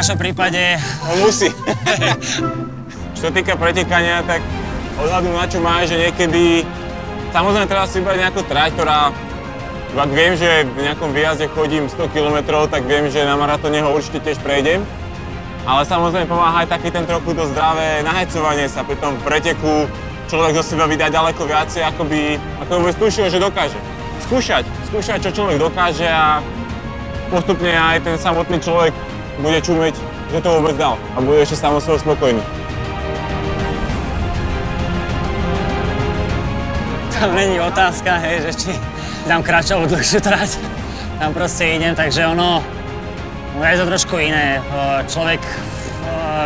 našom prípade... On musí. Čo sa týka pretekania, tak odhľadom na čo máš, že niekedy... Samozrejme treba si vybrať nejakú trať, ktorá... Ak viem, že v nejakom výjazde chodím 100 km, tak viem, že na maratóne ho určite tiež prejdem. Ale samozrejme pomáha aj taký ten trochu to zdravé nahecovanie sa pri tom preteku. Človek zo seba vydá ďaleko viacej, ako by vôbec tušil, že dokáže. Skúšať, čo človek dokáže a postupne aj ten samotný človek bude čumeť, že to vôbec dal a bude ešte sám o svojho spokojný. Tam není otázka, hej, že či dám kratšiu alebo dlhšiu trať. Tam proste idem, takže ono je to trošku iné. Človek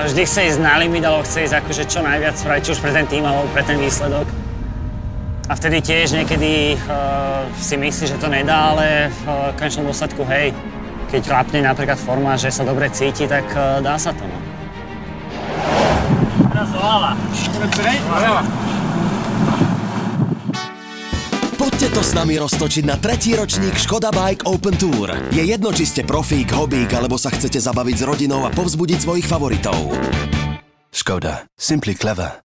vždy chce ísť na limit, alebo chce ísť akože čo najviac spraviť, či už pre ten tým, alebo pre ten výsledok. A vtedy tiež niekedy si myslí, že to nedá, ale v konečnom dôsledku, hej, keď klapne napríklad forma, že sa dobre cíti, tak dá sa to, no. Teraz doľava. Doľava. Poďte to s nami roztočiť na 3. ročník Škoda Bike Open Tour. Je jedno, či ste profík, hobík, alebo sa chcete zabaviť s rodinou a povzbudiť svojich favoritov. Škoda. Simply clever.